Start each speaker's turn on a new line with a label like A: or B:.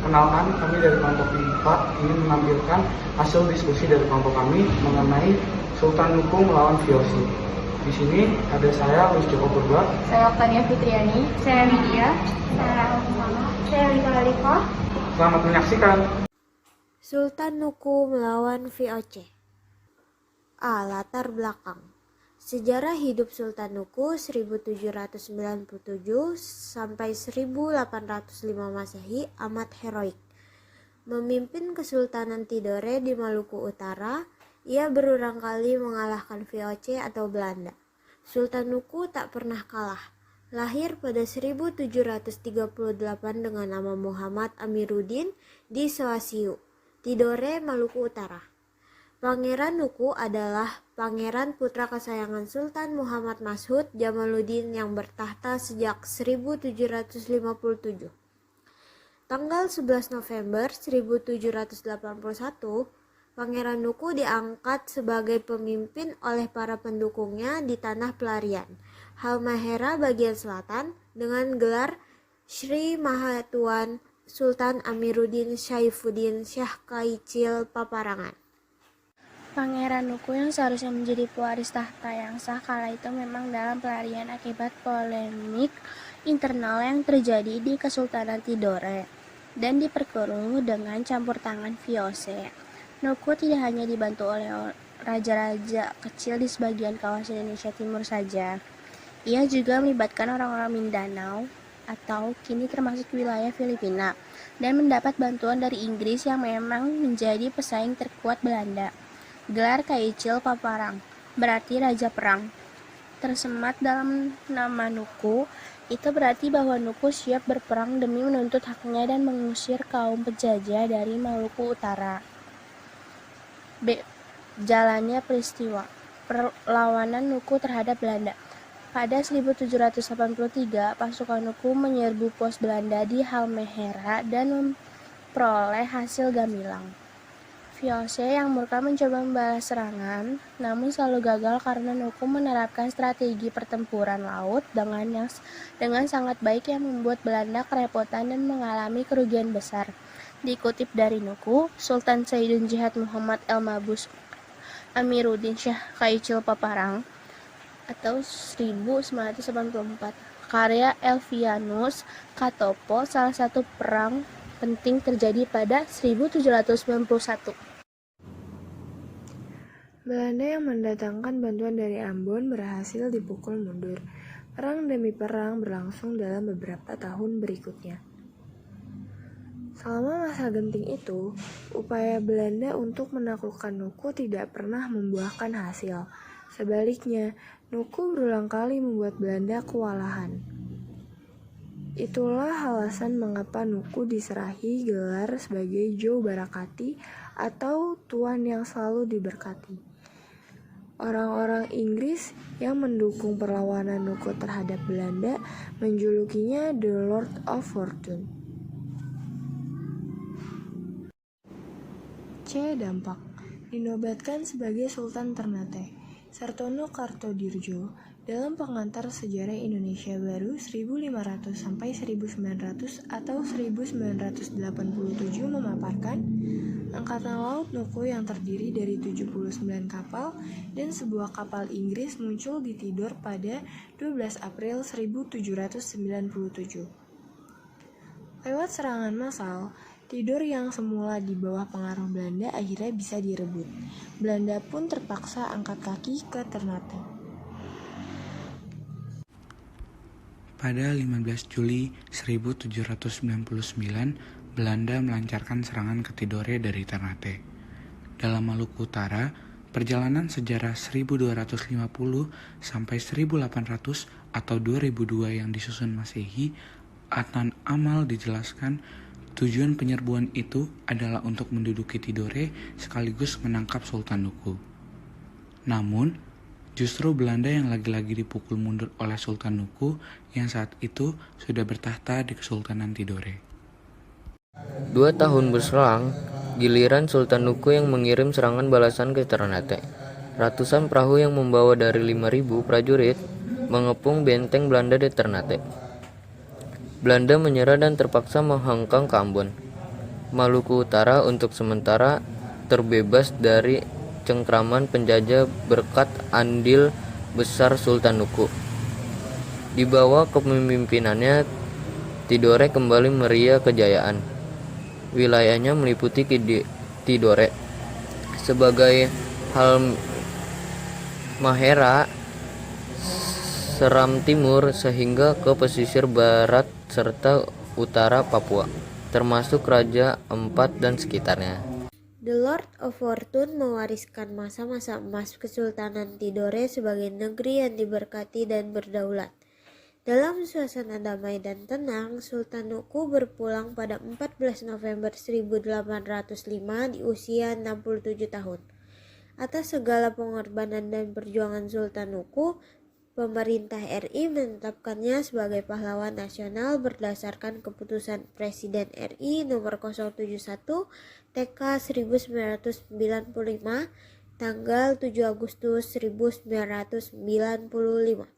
A: Kenalkan, kami dari kelompok IPA ingin menampilkan hasil diskusi dari kelompok kami mengenai Sultan Nuku melawan VOC. Di sini ada saya, Luis Joko Purba.
B: Saya Oktania Fitriani. Saya Widya. Saya Muhammad. Saya Rika Alifa.
A: Selamat menyaksikan.
C: Sultan Nuku melawan VOC. Latar belakang. Sejarah hidup Sultan Nuku 1797 sampai 1805 Masehi amat heroik. Memimpin Kesultanan Tidore di Maluku Utara, ia berulang kali mengalahkan VOC atau Belanda. Sultan Nuku tak pernah kalah. Lahir pada 1738 dengan nama Muhammad Amiruddin di Sewaciu, Tidore, Maluku Utara. Pangeran Nuku adalah pangeran putra kesayangan Sultan Muhammad Mas'ud Jamaluddin yang bertahta sejak 1757. Tanggal 11 November 1781, Pangeran Nuku diangkat sebagai pemimpin oleh para pendukungnya di tanah pelarian, Halmahera bagian selatan, dengan gelar Sri Mahatuan Sultan Amiruddin Syaifuddin Syah Kaichil Paparangan.
D: Pangeran Nuku yang seharusnya menjadi pewaris tahta yang sah kala itu memang dalam pelarian akibat polemik internal yang terjadi di Kesultanan Tidore dan diperkeruh dengan campur tangan VOC. Nuku tidak hanya dibantu oleh raja-raja kecil di sebagian kawasan Indonesia Timur saja. Ia juga melibatkan orang-orang Mindanao atau kini termasuk wilayah Filipina dan mendapat bantuan dari Inggris yang memang menjadi pesaing terkuat Belanda. Gelar Kaichil Paparang berarti Raja Perang. Tersemat dalam nama Nuku, itu berarti bahwa Nuku siap berperang demi menuntut haknya dan mengusir kaum penjajah dari Maluku Utara. Jalannya peristiwa perlawanan Nuku terhadap Belanda. Pada 1783, pasukan Nuku menyerbu pos Belanda di Halmahera dan memperoleh hasil gamilang. VOC yang murka mencoba membalas serangan, namun selalu gagal karena Nuku menerapkan strategi pertempuran laut dengan sangat baik yang membuat Belanda kerepotan dan mengalami kerugian besar. Dikutip dari Nuku, Sultan Sayyidun Jihad Muhammad El-Mabus Amiruddin Syah Kaichil Paparang atau 1984, karya Elvianus Katopo, salah satu perang penting terjadi pada 1791.
C: Belanda yang mendatangkan bantuan dari Ambon berhasil dipukul mundur. Perang demi perang berlangsung dalam beberapa tahun berikutnya. Selama masa genting itu, upaya Belanda untuk menaklukkan Nuku tidak pernah membuahkan hasil. Sebaliknya, Nuku berulang kali membuat Belanda kewalahan. Itulah alasan mengapa Nuku diserahi gelar sebagai Joe Barakati atau Tuan yang selalu diberkati. Orang-orang Inggris yang mendukung perlawanan Nuku terhadap Belanda menjulukinya The Lord of Fortune. C. Dampak. Dinobatkan sebagai Sultan Ternate. Sartono Kartodirjo dalam pengantar sejarah Indonesia Baru 1500 sampai 1900 atau 1987 memaparkan Angkatan Laut Nuku yang terdiri dari 79 kapal dan sebuah kapal Inggris muncul di Tidore pada 12 April 1797. Lewat serangan massal, Tidore yang semula di bawah pengaruh Belanda akhirnya bisa direbut. Belanda pun terpaksa angkat kaki ke Ternate.
E: Pada 15 Juli 1799, Belanda melancarkan serangan ke Tidore dari Ternate. Dalam Maluku Utara, perjalanan sejarah 1250 sampai 1800 atau 2002 yang disusun Masehi, Adnan Amal dijelaskan tujuan penyerbuan itu adalah untuk menduduki Tidore sekaligus menangkap Sultan Nuku. Namun, justru Belanda yang lagi-lagi dipukul mundur oleh Sultan Nuku yang saat itu sudah bertahta di Kesultanan Tidore.
F: 2 tahun berselang, giliran Sultan Nuku yang mengirim serangan balasan ke Ternate. Ratusan perahu yang membawa dari 5.000 prajurit mengepung benteng Belanda di Ternate. Belanda menyerah dan terpaksa menghengkang ke Ambon. Maluku Utara untuk sementara terbebas dari cengkraman penjajah berkat andil besar Sultan Nuku. Di bawah kepemimpinannya, Tidore kembali meriah kejayaan. Wilayahnya meliputi Tidore sebagai Halmahera, Seram Timur sehingga ke pesisir barat serta utara Papua, termasuk Raja Ampat dan sekitarnya.
C: The Lord of Fortune mewariskan masa-masa emas Kesultanan Tidore sebagai negeri yang diberkati dan berdaulat. Dalam suasana damai dan tenang, Sultan Nuku berpulang pada 14 November 1805 di usia 67 tahun. Atas segala pengorbanan dan perjuangan Sultan Nuku, pemerintah RI menetapkannya sebagai pahlawan nasional berdasarkan keputusan Presiden RI nomor 071 TK 1995 tanggal 7 Agustus 1995.